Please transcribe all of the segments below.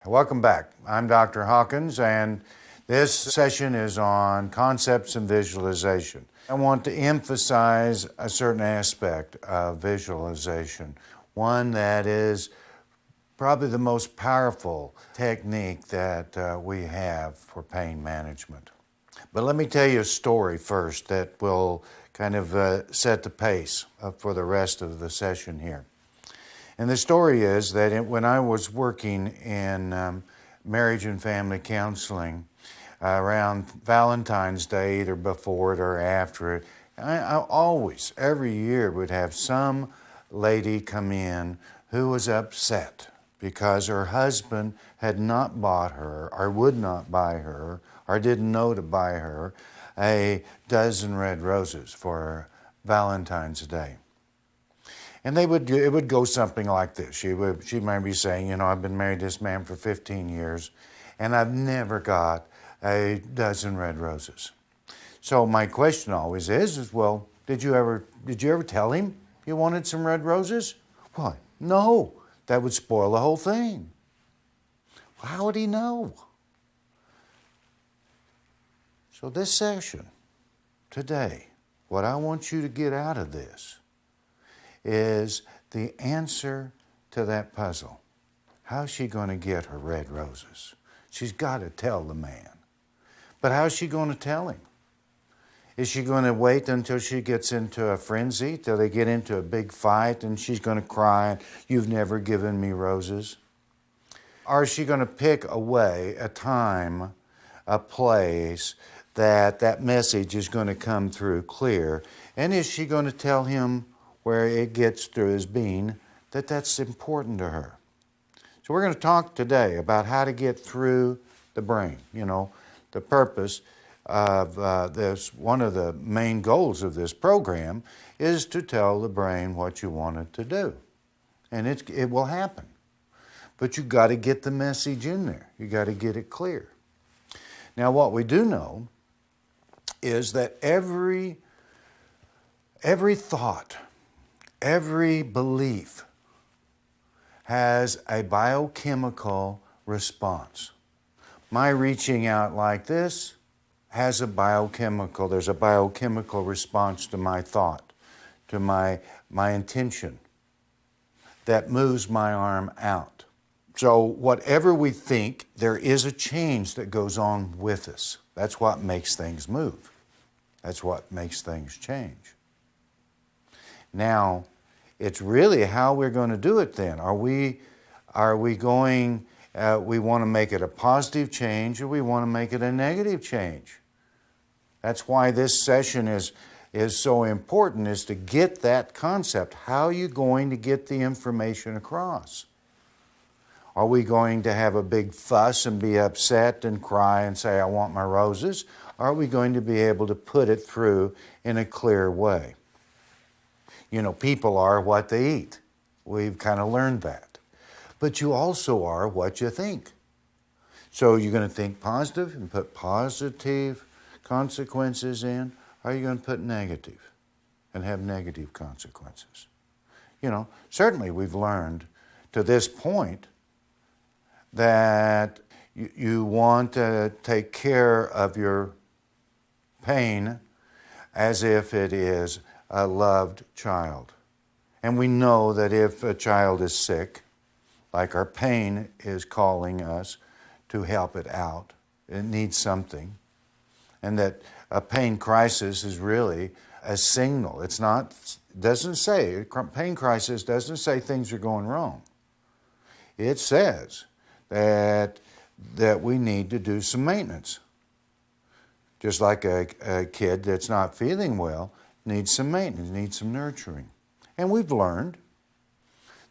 Welcome back. I'm Dr. Hawkins, and this session is on concepts and visualization. I want to emphasize a certain aspect of visualization, one that is probably the most powerful technique that we have for pain management. But let me tell you a story first that will kind of set the pace for the rest of the session here. And the story is that when I was working in marriage and family counseling around Valentine's Day, either before it or after it, I always, every year, would have some lady come in who was upset because her husband had not bought her or would not buy her or didn't know to buy her a dozen red roses for Valentine's Day. And it would go something like this. She might be saying, I've been married to this man for 15 years, and I've never got a dozen red roses. So my question always is, well, did you ever tell him you wanted some red roses? Why, no, that would spoil the whole thing. Well, how would he know? So this session, today, what I want you to get out of this is the answer to that puzzle. How's she going to get her red roses? She's got to tell the man. But how's she going to tell him? Is she going to wait until she gets into a frenzy, till they get into a big fight and she's going to cry, "You've never given me roses"? Or is she going to pick a way, a time, a place that message is going to come through clear? And is she going to tell him where it gets through his being that's important to her? So we're going to talk today about how to get through the brain. The purpose of this, one of the main goals of this program is to tell the brain what you want it to do. And it will happen. But you've got to get the message in there. You've got to get it clear. Now, what we do know is that every thought, every belief has a biochemical response. My reaching out like this has there's a biochemical response to my thought, to my intention that moves my arm out. So whatever we think, there is a change that goes on with us. That's what makes things move. That's what makes things change. Now, it's really how we're going to do it then. Are we going, we want to make it a positive change, or we want to make it a negative change? That's why this session is so important, is to get that concept. How are you going to get the information across? Are we going to have a big fuss and be upset and cry and say, "I want my roses"? Or are we going to be able to put it through in a clear way? People are what they eat. We've kind of learned that. But you also are what you think. So you're going to think positive and put positive consequences in, or are you going to put negative and have negative consequences? Certainly we've learned to this point that you want to take care of your pain as if it is a loved child. And we know that if a child is sick, like our pain is calling us to help it out, it needs something, and that a pain crisis is really a signal. Pain crisis doesn't say things are going wrong. It says that we need to do some maintenance. Just like a kid that's not feeling well needs some maintenance, needs some nurturing. And we've learned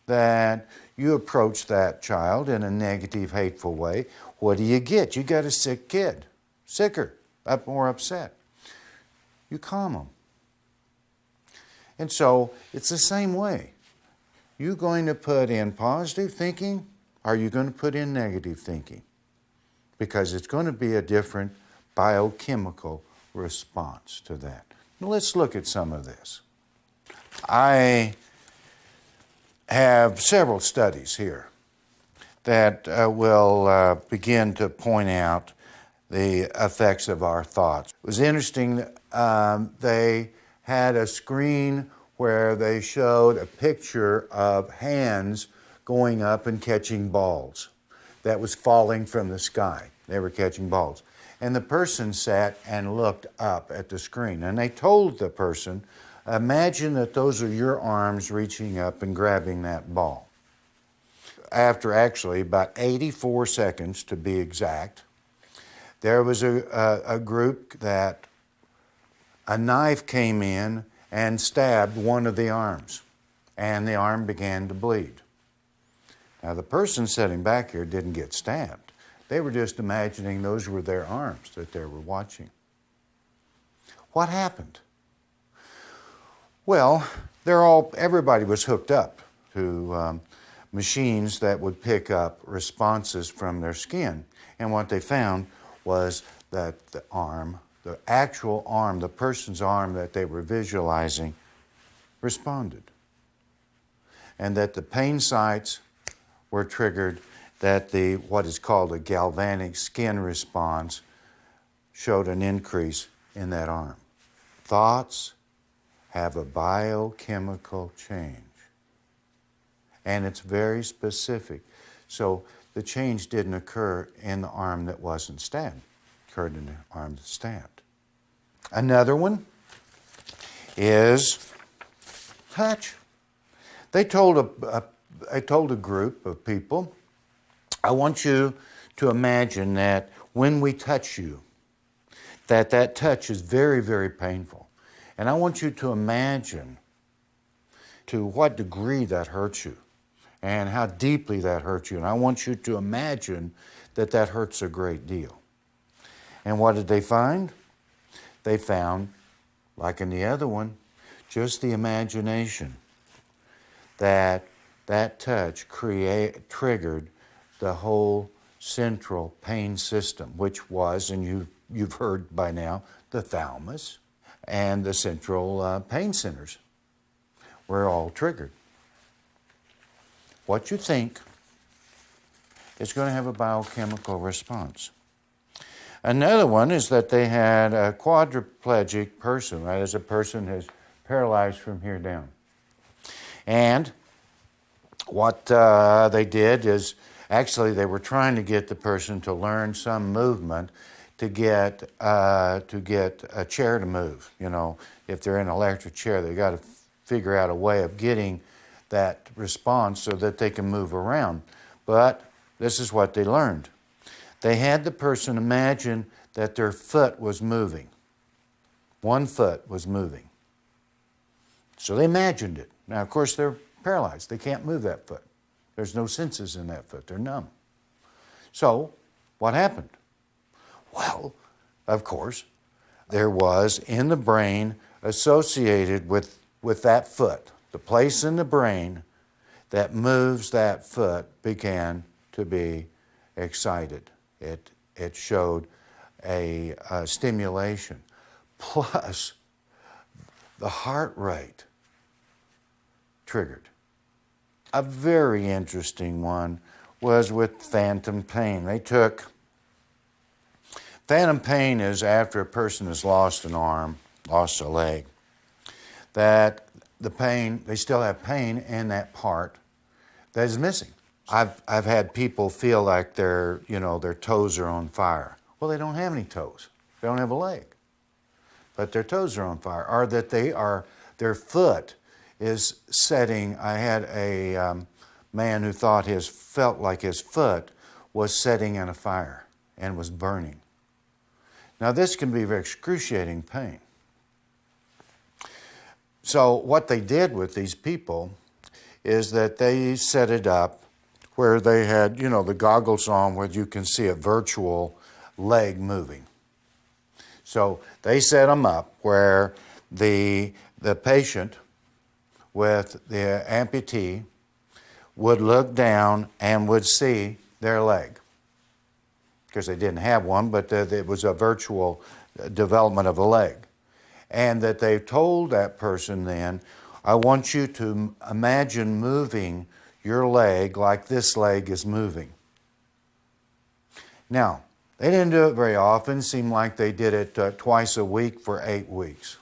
that you approach that child in a negative, hateful way. What do you get? You got a sick kid, sicker, more upset. You calm them. And so it's the same way. You going to put in positive thinking, or are you going to put in negative thinking? Because it's going to be a different biochemical response to that. Now let's look at some of this. I have several studies here that will begin to point out the effects of our thoughts. It was interesting, they had a screen where they showed a picture of hands going up and catching balls that was falling from the sky. They were catching balls. And the person sat and looked up at the screen. And they told the person, imagine that those are your arms reaching up and grabbing that ball. After actually about 84 seconds to be exact, there was a group that a knife came in and stabbed one of the arms, and the arm began to bleed. Now, the person sitting back here didn't get stabbed. They were just imagining those were their arms that they were watching. What happened? Well, everybody was hooked up to machines that would pick up responses from their skin. And what they found was that the arm, the actual arm, the person's arm that they were visualizing responded. And that the pain sites were triggered, that what is called a galvanic skin response showed an increase in that arm. Thoughts have a biochemical change, and it's very specific. So the change didn't occur in the arm that wasn't stabbed. It occurred in the arm that's stabbed. Another one is touch. They told a group of people, I want you to imagine that when we touch you, that touch is very, very painful. And I want you to imagine to what degree that hurts you and how deeply that hurts you. And I want you to imagine that hurts a great deal. And what did they find? They found, like in the other one, just the imagination that touch triggered the whole central pain system, which was, and you've heard by now, the thalamus and the central pain centers were all triggered. What you think is going to have a biochemical response. Another one is that they had a quadriplegic person, that is, a person who's paralyzed from here down. And what they did is, actually they were trying to get the person to learn some movement to get a chair to move. You know, if they're in an electric chair, they got to figure out a way of getting that response so that they can move around. But this is what they learned. They had the person imagine that their foot was moving. One foot was moving. So they imagined it. Now, of course, they're paralyzed. They can't move that foot. There's no senses in that foot. They're numb. So what happened? Well, of course, there was in the brain associated with that foot, the place in the brain that moves that foot began to be excited. It showed a stimulation. Plus, the heart rate triggered. A very interesting one was with phantom pain. Phantom pain is after a person has lost an arm, lost a leg, that the pain, they still have pain in that part that is missing. I've had people feel like their toes are on fire. Well, they don't have any toes. They don't have a leg. But their toes are on fire. Or that their foot is setting. I had a man who felt like his foot was setting in a fire and was burning. Now, this can be very excruciating pain. So what they did with these people is that they set it up where they had, the goggles on where you can see a virtual leg moving. So they set them up where the patient with the amputee would look down and would see their leg. Because they didn't have one, but it was a virtual development of a leg. And that they told that person then, I want you to imagine moving your leg like this leg is moving. Now, they didn't do it very often. Seemed like they did it twice a week for 8 weeks.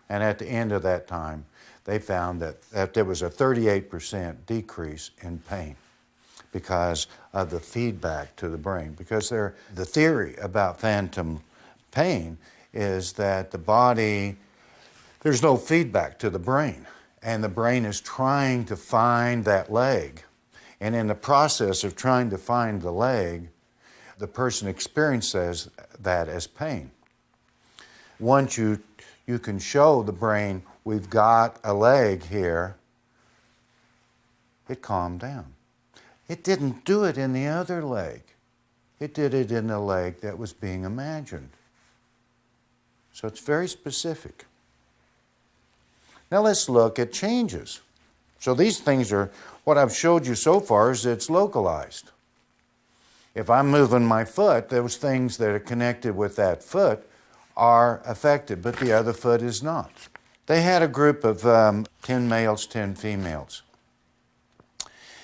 And at the end of that time, they found that there was a 38% decrease in pain because of the feedback to the brain. Because the theory about phantom pain is that the body, there's no feedback to the brain, and the brain is trying to find that leg. And in the process of trying to find the leg, the person experiences that as pain. Once you can show the brain, we've got a leg here, it calmed down. It didn't do it in the other leg. It did it in the leg that was being imagined. So it's very specific. Now let's look at changes. So these things are, what I've showed you so far is it's localized. If I'm moving my foot, those things that are connected with that foot are affected, but the other foot is not. They had a group of 10 males, 10 females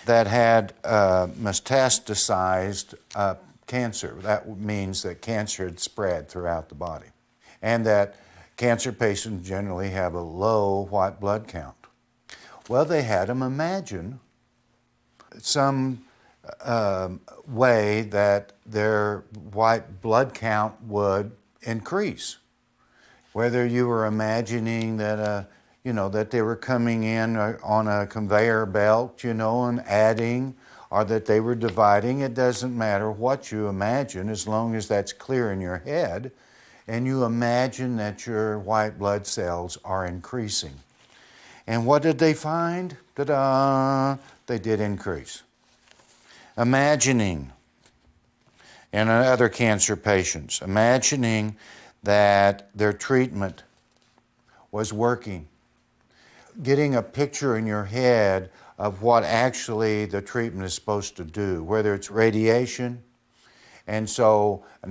that had metastasized cancer. That means that cancer had spread throughout the body, and that cancer patients generally have a low white blood count. Well, they had them imagine some way that their white blood count would increase. Whether you were imagining that that they were coming in on a conveyor belt, and adding, or that they were dividing, it doesn't matter what you imagine as long as that's clear in your head and you imagine that your white blood cells are increasing. And what did they find? Ta-da! They did increase. Imagining, in other cancer patients, imagining that their treatment was working. Getting a picture in your head of what actually the treatment is supposed to do, whether it's radiation. And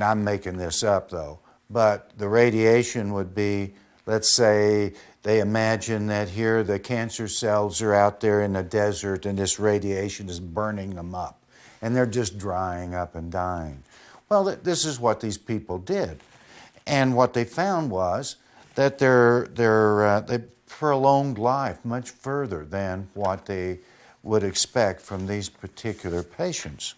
I'm making this up though, but the radiation would be, let's say they imagine that here the cancer cells are out there in the desert and this radiation is burning them up and they're just drying up and dying. Well, this is what these people did. And what they found was that they prolonged life much further than what they would expect from these particular patients.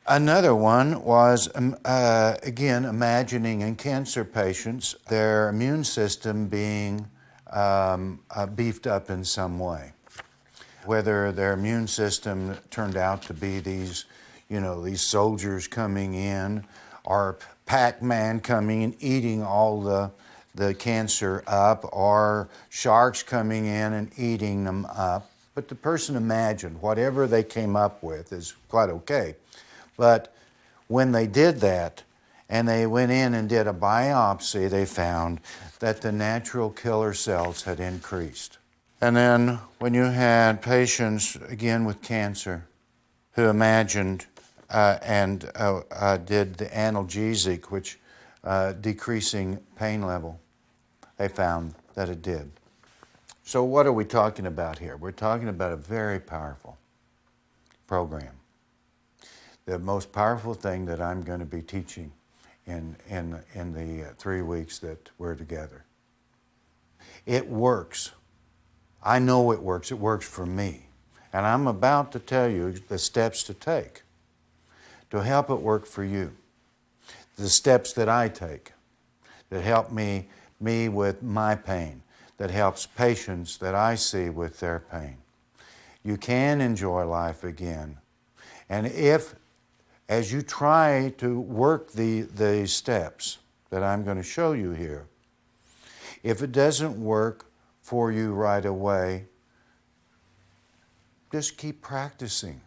Another one was, again, imagining in cancer patients their immune system being beefed up in some way. Whether their immune system turned out to be these soldiers coming in, or Pac-Man coming and eating all the cancer up, or sharks coming in and eating them up. But the person imagined whatever they came up with is quite okay. But when they did that and they went in and did a biopsy, they found that the natural killer cells had increased. And then when you had patients, again with cancer, who imagined and did the analgesic, which decreasing pain level, they found that it did. So what are we talking about here? We're talking about a very powerful program. The most powerful thing that I'm going to be teaching in the 3 weeks that we're together. It works. I know it works. It works for me. And I'm about to tell you the steps to take to help it work for you. The steps that I take that help me with my pain, that helps patients that I see with their pain. You can enjoy life again. And if, as you try to work the steps that I'm going to show you here, if it doesn't work for you right away, just keep practicing.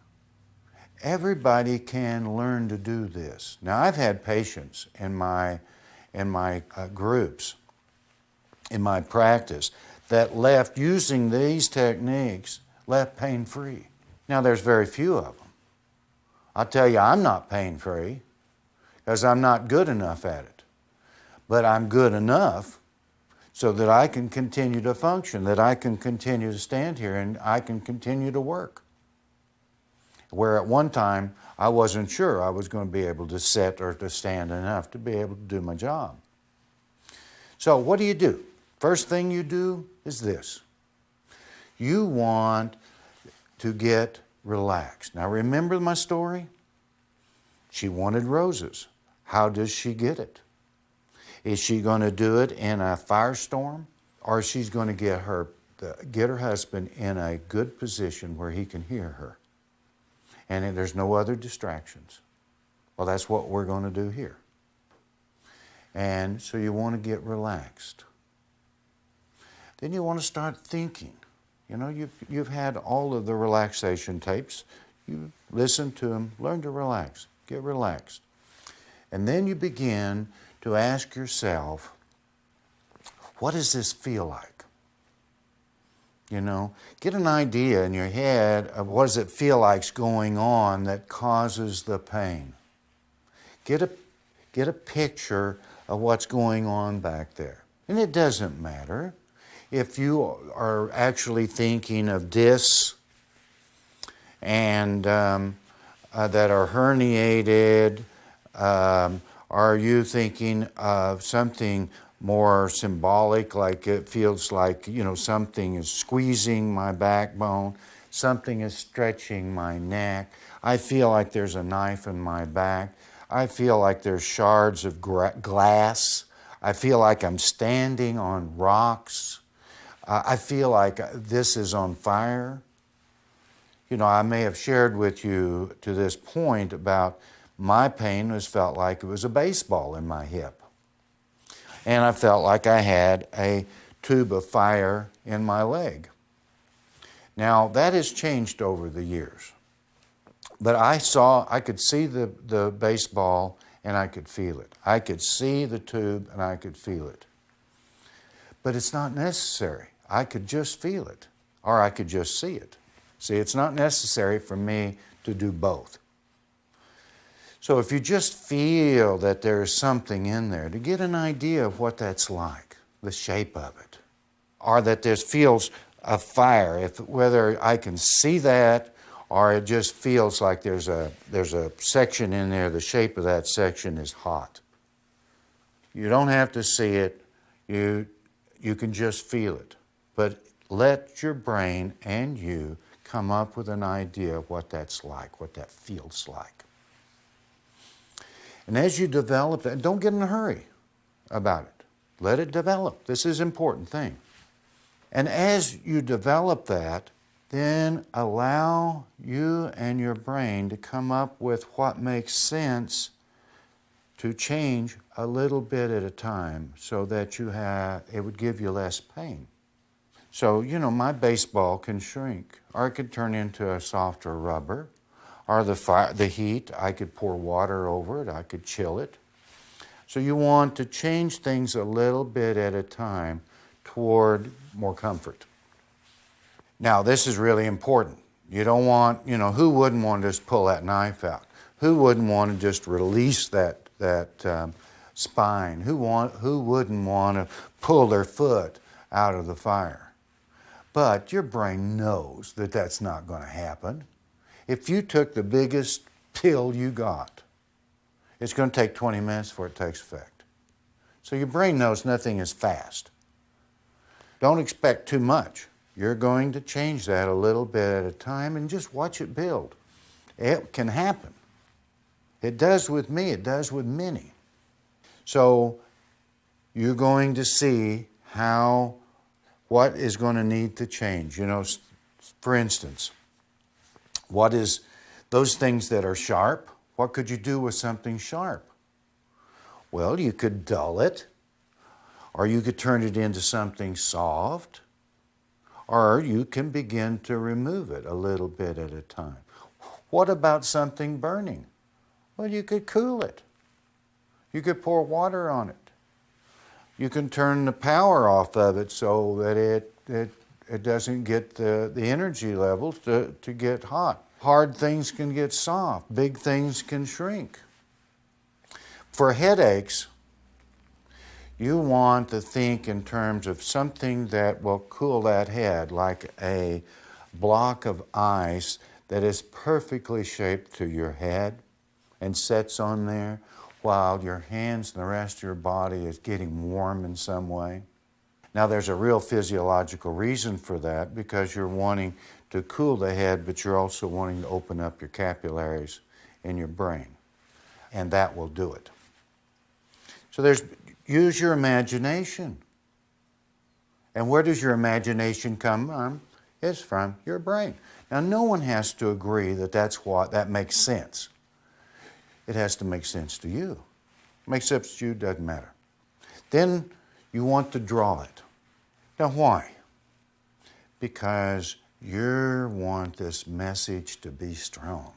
Everybody can learn to do this. Now, I've had patients in my groups, in my practice, that left using these techniques, left pain-free. Now, there's very few of them. I'll tell you, I'm not pain-free because I'm not good enough at it. But I'm good enough so that I can continue to function, that I can continue to stand here and I can continue to work. where at one time I wasn't sure I was going to be able to sit or to stand enough to be able to do my job. So what do? First thing you do is this. You want to get relaxed. Now remember my story? She wanted roses. How does she get it? Is she going to do it in a firestorm? Or she's going to get her husband in a good position where he can hear her? And there's no other distractions. Well, that's what we're going to do here. And so you want to get relaxed. Then you want to start thinking. You know, you've had all of the relaxation tapes. You listen to them, learn to relax, get relaxed. And then you begin to ask yourself, what does this feel like? You know, get an idea in your head of what does it feel like's going on that causes the pain. Get a picture of what's going on back there. And it doesn't matter if you are actually thinking of discs and that are herniated. Are you thinking of something more symbolic, like it feels like, you know, something is squeezing my backbone, something is stretching my neck. I feel like there's a knife in my back. I feel like there's shards of glass. I feel like I'm standing on rocks. I feel like this is on fire. You know, I may have shared with you to this point about my pain was felt like it was a baseball in my hip. And I felt like I had a tube of fire in my leg. Now, that has changed over the years. But I could see the baseball and I could feel it. I could see the tube and I could feel it. But it's not necessary. I could just feel it, or I could just see it. See, it's not necessary for me to do both. So if you just feel that there is something in there, to get an idea of what that's like, the shape of it, or that there feels a fire, whether I can see that or it just feels like there's a section in there, the shape of that section is hot. You don't have to see it, you can just feel it. But let your brain and you come up with an idea of what that's like, what that feels like. And as you develop that, don't get in a hurry about it. Let it develop. This is an important thing. And as you develop that, then allow you and your brain to come up with what makes sense to change a little bit at a time so that it would give you less pain. So, you know, my baseball can shrink, or it could turn into a softer rubber, or the heat, I could pour water over it, I could chill it. So you want to change things a little bit at a time toward more comfort. Now, this is really important. You don't want, you know, who wouldn't want to just pull that knife out? Who wouldn't want to just release that spine? Who wouldn't want to pull their foot out of the fire? But your brain knows that that's not going to happen. If you took the biggest pill you got, it's going to take 20 minutes before it takes effect. So your brain knows nothing is fast. Don't expect too much. You're going to change that a little bit at a time and just watch it build. It can happen. It does with me. It does with many. So you're going to see what is going to need to change. You know, for instance, what is those things that are sharp? What could you do with something sharp? Well, you could dull it, or you could turn it into something soft, or you can begin to remove it a little bit at a time. What about something burning? Well, you could cool it. You could pour water on it. You can turn the power off of it so that it doesn't get the energy levels to get hot. Hard things can get soft. Big things can shrink. For headaches, you want to think in terms of something that will cool that head, like a block of ice that is perfectly shaped to your head and sets on there while your hands and the rest of your body is getting warm in some way. Now there's a real physiological reason for that, because you're wanting to cool the head, but you're also wanting to open up your capillaries in your brain, and that will do it. So use your imagination. And where does your imagination come from? It's from your brain. Now no one has to agree that that makes sense. It has to make sense to you. Makes sense to you, doesn't matter. Then you want to draw it. Now why? Because you want this message to be strong.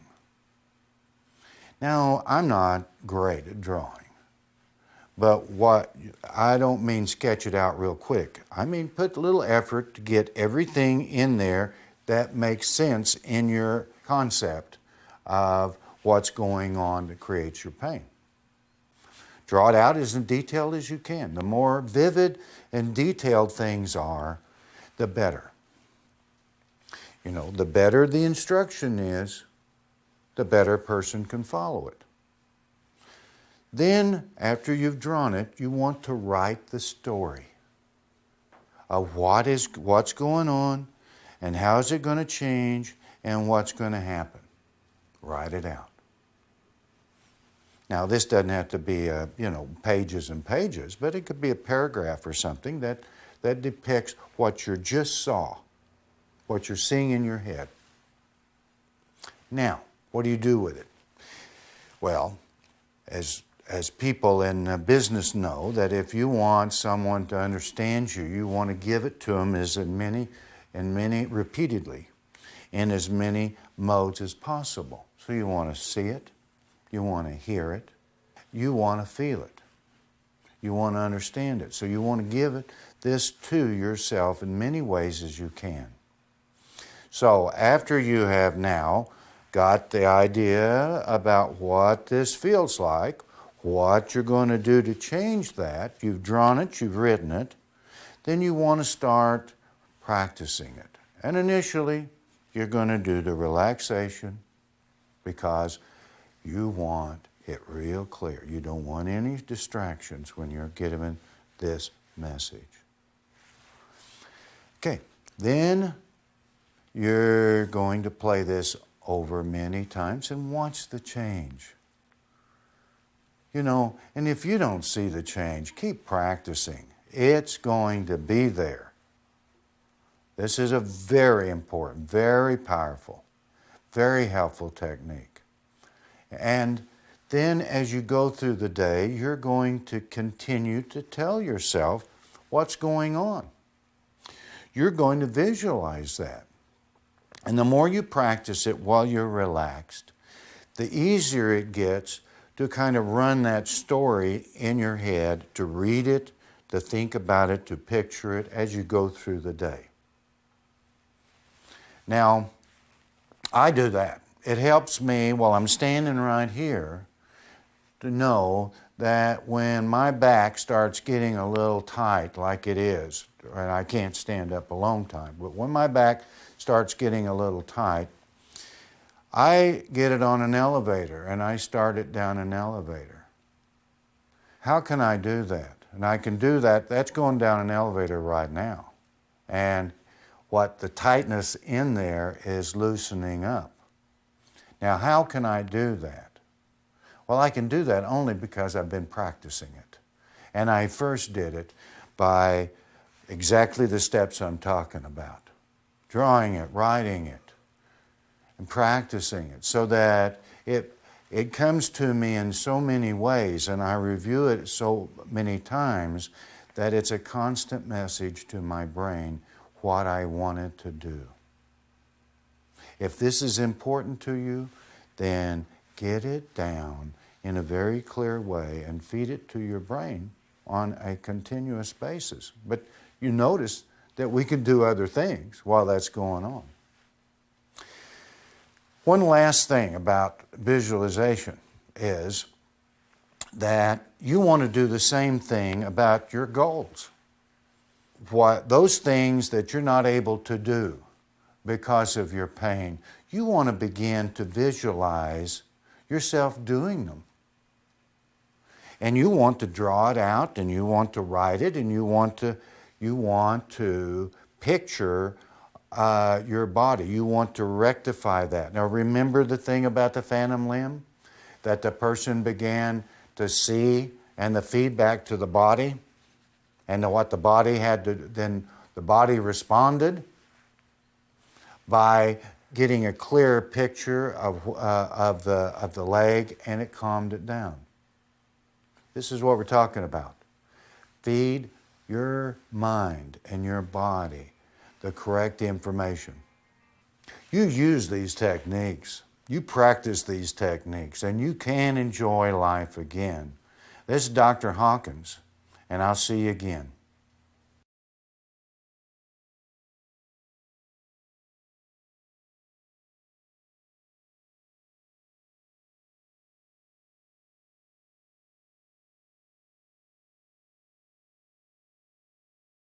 Now, I'm not great at drawing, but I don't mean sketch it out real quick. I mean put a little effort to get everything in there that makes sense in your concept of what's going on that creates your pain. Draw it out as detailed as you can. The more vivid and detailed things are, the better. You know, the better the instruction is, the better a person can follow it. Then, after you've drawn it, you want to write the story of what's going on and how is it going to change and what's going to happen. Write it out. Now, this doesn't have to be, pages and pages, but it could be a paragraph or something that depicts what you just saw, what you're seeing in your head. Now, what do you do with it? Well, as people in business know, that if you want someone to understand you, you want to give it to them repeatedly, in as many modes as possible. So you want to see it, you want to hear it, you want to feel it, you want to understand it. So you want to give this to yourself in many ways as you can. So after you have now got the idea about what this feels like, what you're going to do to change that, you've drawn it, you've written it, then you want to start practicing it. And initially, you're going to do the relaxation because you want it real clear. You don't want any distractions when you're giving this message. Okay, then you're going to play this over many times and watch the change. You know, and if you don't see the change, keep practicing. It's going to be there. This is a very important, very powerful, very helpful technique. And then as you go through the day, you're going to continue to tell yourself what's going on. You're going to visualize that. And the more you practice it while you're relaxed, the easier it gets to kind of run that story in your head, to read it, to think about it, to picture it as you go through the day. Now, I do that. It helps me while I'm standing right here to know that when my back starts getting a little tight like it is, and I can't stand up a long time, but when my back starts getting a little tight, I get it on an elevator and I start it down an elevator. How can I do that? And I can do that, that's going down an elevator right now. And what the tightness in there is loosening up. Now, how can I do that? Well, I can do that only because I've been practicing it. And I first did it by exactly the steps I'm talking about. Drawing it, writing it, and practicing it so that it comes to me in so many ways and I review it so many times that it's a constant message to my brain what I want it to do. If this is important to you, then get it down in a very clear way and feed it to your brain on a continuous basis. But you notice that we can do other things while that's going on. One last thing about visualization is that you want to do the same thing about your goals. Those things that you're not able to do because of your pain, you want to begin to visualize yourself doing them. And you want to draw it out, and you want to write it, and you want to picture your body. You want to rectify that. Now remember the thing about the phantom limb? That the person began to see, and the feedback to the body, and what the body had to, then the body responded by getting a clear picture of the leg, and it calmed it down. This is what we're talking about. Feed your mind and your body the correct information. You use these techniques. You practice these techniques, and you can enjoy life again. This is Dr. Hawkins, and I'll see you again.